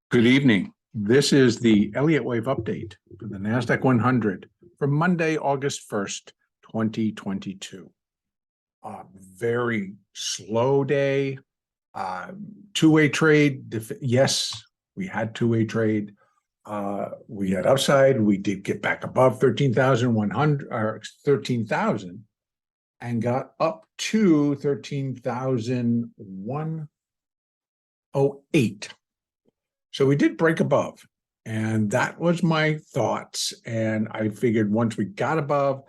Good evening. This is the Elliott Wave update for the NASDAQ 100 for Monday, August 1st, 2022. Very slow day. Two-way trade. Yes, we had two-way trade. We had upside. We did get back above 13,100 or 13,000 and got up to 13,108. So we did break above, and that was my thoughts. And I figured once we got above,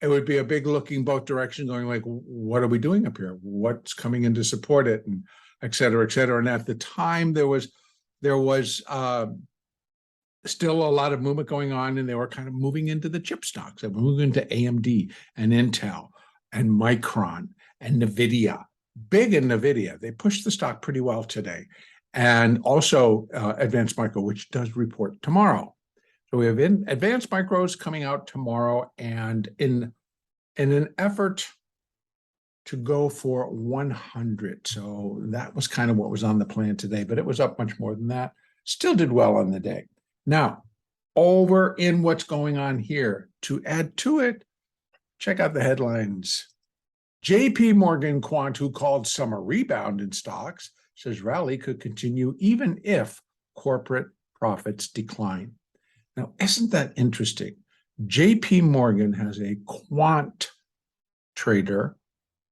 it would be a big looking both directions, going like, what are we doing up here? What's coming in to support it, and et cetera, et cetera. And at the time, there was still a lot of movement going on, and they were kind of moving into the chip stocks. They were moving into AMD and Intel and Micron and NVIDIA. Big in NVIDIA. They pushed the stock pretty well today. And also Advanced Micro, which does report tomorrow. So we have Advanced Micros coming out tomorrow, and in an effort to go for 100. So that was kind of what was on the plan today, but it was up much more than that. Still did well on the day. Now, over in what's going on here, to add to it, check out the headlines. JP Morgan quant, who called summer rebound in stocks, says rally could continue even if corporate profits decline. Now, isn't that interesting? JP Morgan has a quant trader.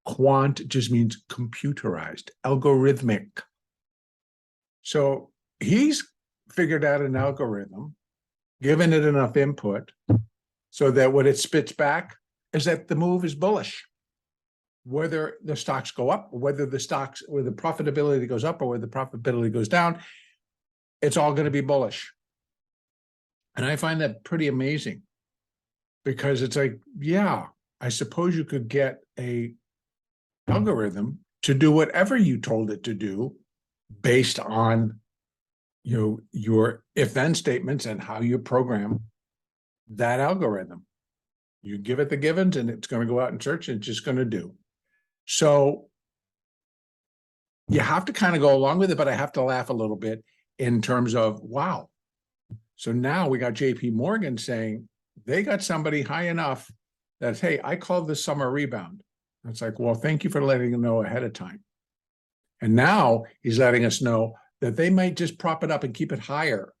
Quant just means computerized, algorithmic. So he's figured out an algorithm, given it enough input so that what it spits back is that the move is bullish. Whether the stocks go up, or whether the profitability goes up, or whether the profitability goes down, it's all going to be bullish. And I find that pretty amazing, because it's like, yeah, I suppose you could get a algorithm to do whatever you told it to do based on your if-then statements and how you program that algorithm. You give it the givens, and it's going to go out and search, and it's just going to do. So you have to kind of go along with it, but I have to laugh a little bit in terms of, wow. So now we got JP Morgan saying they got somebody high enough that, hey, I called this summer rebound. And it's like, well, thank you for letting them know ahead of time. And now he's letting us know that they might just prop it up and keep it higher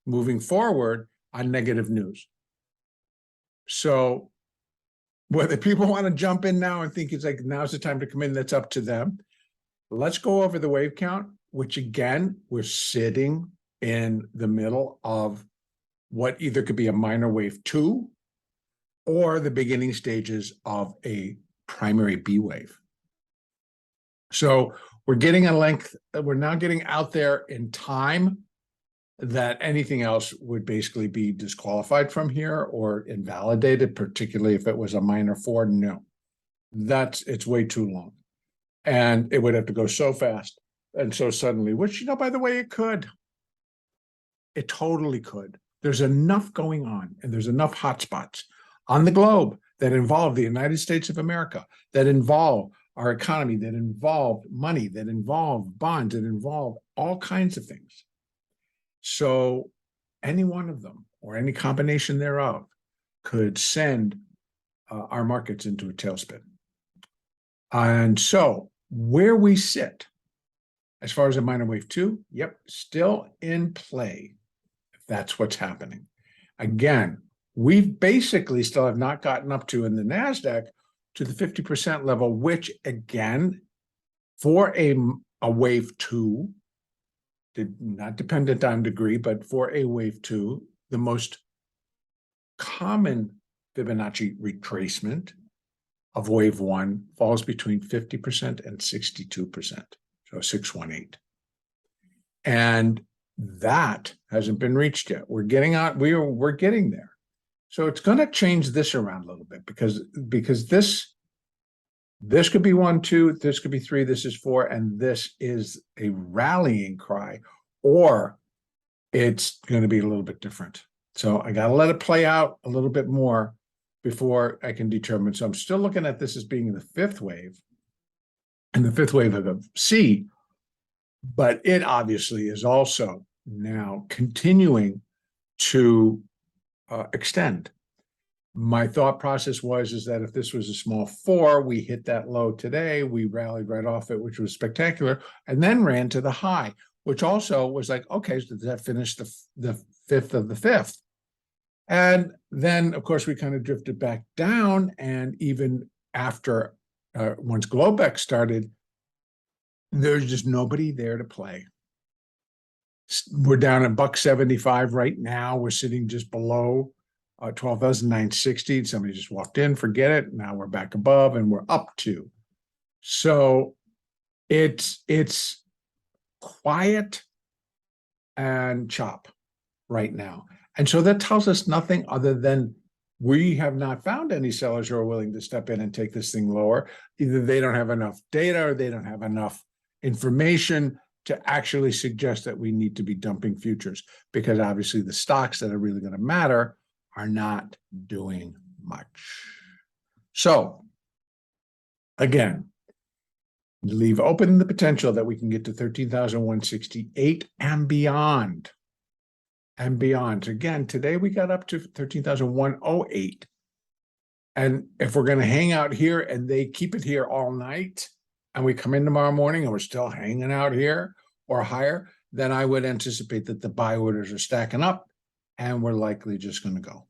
moving forward on negative news. So whether people want to jump in now and think it's like now's the time to come in, that's up to them. Let's go over the wave count, which again, we're sitting in the middle of what either could be a minor wave 2 or the beginning stages of a primary B wave. So we're getting a length, we're now getting out there in time that anything else would basically be disqualified from here or invalidated, particularly if it was a minor 4. No, it's way too long. And it would have to go so fast and so suddenly, which, by the way, it could. It totally could. There's enough going on, and there's enough hotspots on the globe that involve the United States of America, that involve our economy, that involve money, that involve bonds, that involve all kinds of things. So any one of them or any combination thereof could send our markets into a tailspin. And so where we sit as far as a minor wave 2, yep, still in play. If that's what's happening. Again, we basically still have not gotten up to in the NASDAQ to the 50% level, which again, for a wave 2, not dependent on degree, but for a wave 2, the most common Fibonacci retracement of wave 1 falls between 50% and 62%, so 618. And that hasn't been reached yet. We're getting out, we're getting there. So it's going to change this around a little bit because this could be 1, 2, this could be 3, this is 4, and this is a rallying cry, or it's going to be a little bit different. So I got to let it play out a little bit more before I can determine. So I'm still looking at this as being the 5th wave, and the 5th wave of the C but it obviously is also now continuing to extend. My thought process is that if this was a small 4, we hit that low today, we rallied right off it, which was spectacular, and then ran to the high, which also was like, okay, so does that finish the fifth of the fifth? And then, of course, we kind of drifted back down, and even after once Globex started, there's just nobody there to play. We're down at $1.75 right now. We're sitting just below 12,960. Somebody just walked in, forget it. Now we're back above and we're up to. So it's quiet and chop right now. And so that tells us nothing other than we have not found any sellers who are willing to step in and take this thing lower. Either they don't have enough data or they don't have enough information to actually suggest that we need to be dumping futures, because obviously the stocks that are really going to matter are not doing much. So again, leave open the potential that we can get to 13,168 and beyond. And beyond. Again, today we got up to 13,108. And if we're going to hang out here and they keep it here all night, and we come in tomorrow morning and we're still hanging out here or higher, then I would anticipate that the buy orders are stacking up and we're likely just going to go.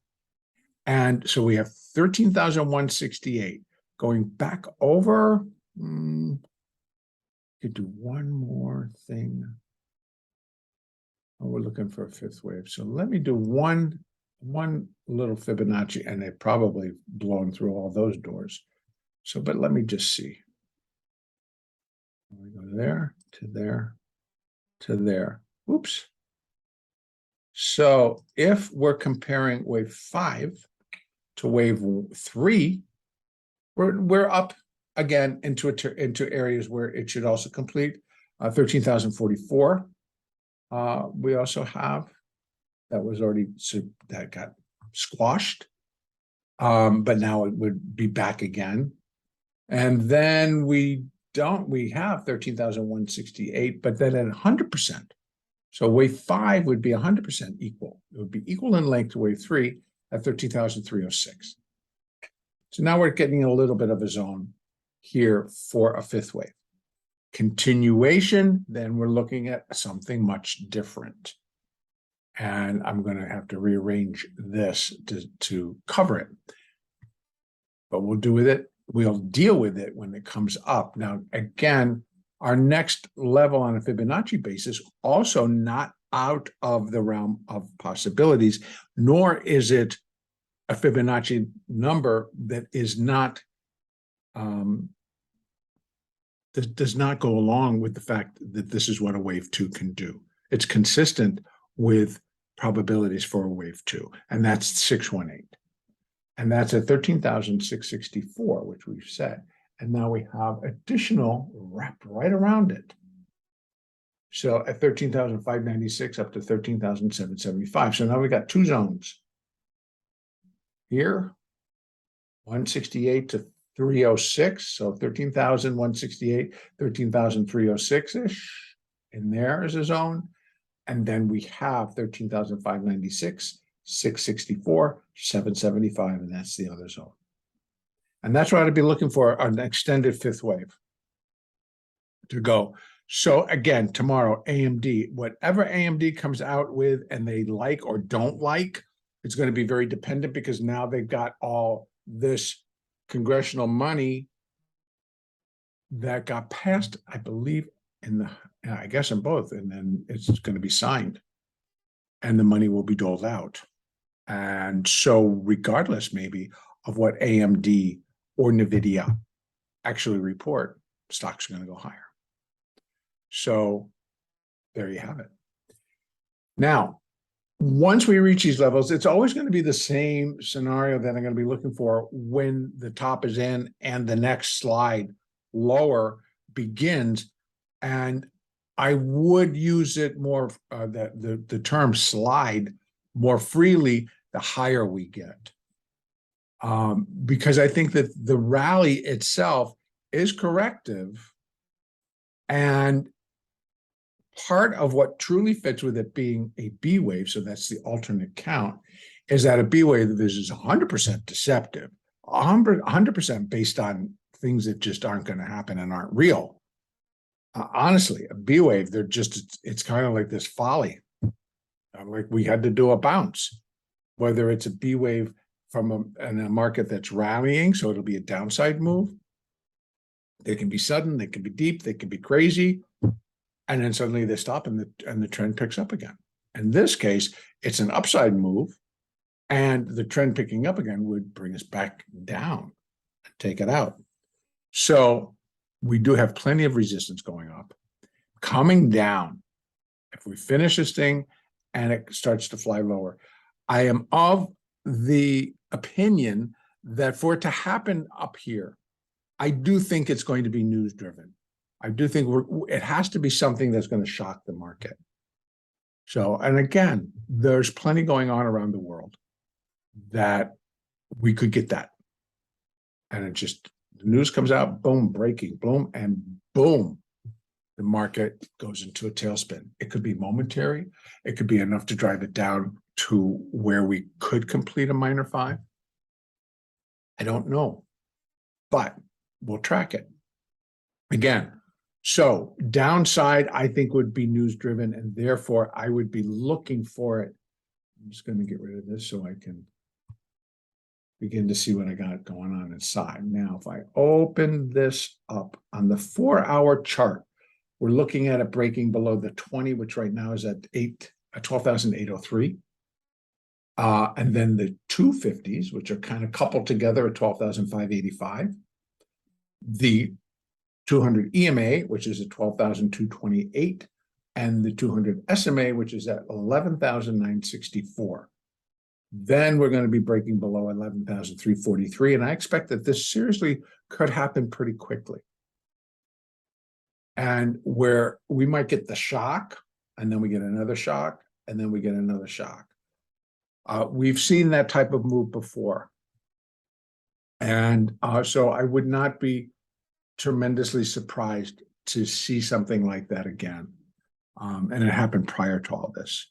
And so we have 13,168 going back over. Could do one more thing. Oh, we're looking for a fifth wave. So let me do one little Fibonacci, and they've probably blown through all those doors. So, but let me just see. We go there, to there, to there. Oops. So if we're comparing wave 5 to wave 3, we're up again into areas where it should also complete 13,044. We also have that was already that got squashed, but now it would be back again. And then we have 13,168, but then at 100%. So wave 5 would be 100% equal. It would be equal in length to wave 3 at 13,306. So now we're getting a little bit of a zone here for a fifth wave. Continuation, then we're looking at something much different. And I'm going to have to rearrange this to cover it. But we'll do with it. We'll deal with it when it comes up. Now, again, our next level on a Fibonacci basis, also not out of the realm of possibilities, nor is it a Fibonacci number that is not that does not go along with the fact that this is what a wave 2 can do. It's consistent with probabilities for a wave 2, and that's 618. And that's at 13,664, which we've said. And now we have additional wrapped right around it. So at 13,596 up to 13,775. So now we got 2 zones. Here, 168 to 306. So 13,168, 13,306-ish. And there is a zone. And then we have 13,596, 664, 775, and that's the other zone. And that's what I'd be looking for, an extended fifth wave to go. So again, tomorrow, AMD, whatever AMD comes out with and they like or don't like, it's going to be very dependent, because now they've got all this congressional money that got passed, I believe, I guess in both, and then it's going to be signed and the money will be doled out. And so regardless maybe of what AMD or NVIDIA actually report, stocks are going to go higher. So there you have it. Now, once we reach these levels, it's always going to be the same scenario that I'm going to be looking for when the top is in and the next slide lower begins. And I would use it more, the term slide more freely the higher we get. Because I think that the rally itself is corrective, and part of what truly fits with it being a B wave, so that's the alternate count, is that a B wave is 100% deceptive, 100% based on things that just aren't going to happen and aren't real. Honestly, a B wave, it's kind of like this folly. Like we had to do a bounce, whether it's a B wave from a market that's rallying, so it'll be a downside move. They can be sudden, they can be deep, they can be crazy, and then suddenly they stop and the trend picks up again. In this case, it's an upside move, and the trend picking up again would bring us back down and take it out. So we do have plenty of resistance going up, coming down. If we finish this thing and it starts to fly lower, I am of the opinion that for it to happen up here, I do think it's going to be news driven. I do think it has to be something that's going to shock the market. So, and again, there's plenty going on around the world that we could get that. And it just, the news comes out, boom, breaking, boom, and boom, the market goes into a tailspin. It could be momentary. It could be enough to drive it down to where we could complete a minor 5. I don't know, but we'll track it. Again, so downside, I think, would be news driven, and therefore I would be looking for it. I'm just going to get rid of this so I can begin to see what I got going on inside. Now, if I open this up on the 4-hour chart, we're looking at it breaking below the 20, which right now is at 12,803. And then the 250s, which are kind of coupled together at 12,585. The 200 EMA, which is at 12,228, and the 200 SMA, which is at 11,964. Then we're going to be breaking below 11,343, and I expect that this seriously could happen pretty quickly. And where we might get the shock, and then we get another shock, and then we get another shock. We've seen that type of move before. And so I would not be tremendously surprised to see something like that again. And it happened prior to all this.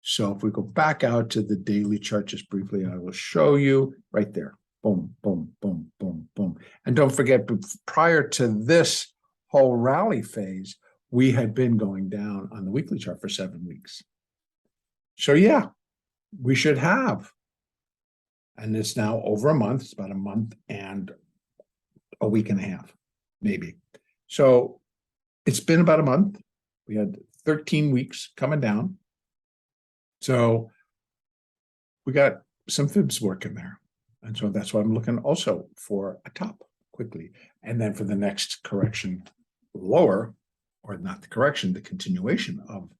So if we go back out to the daily chart just briefly, I will show you right there. Boom, boom, boom, boom, boom. And don't forget, prior to this whole rally phase, we had been going down on the weekly chart for 7 weeks. So yeah, we should have. And it's now over a month. It's about a month and a week and a half, maybe. So it's been about a month. We had 13 weeks coming down. So we got some fibs working there. And so that's why I'm looking also for a top quickly. And then for the next correction lower, or not the correction, the continuation of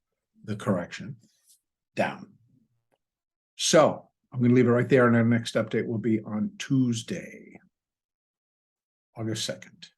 the correction down. So I'm going to leave it right there. And our next update will be on Tuesday, August 2nd.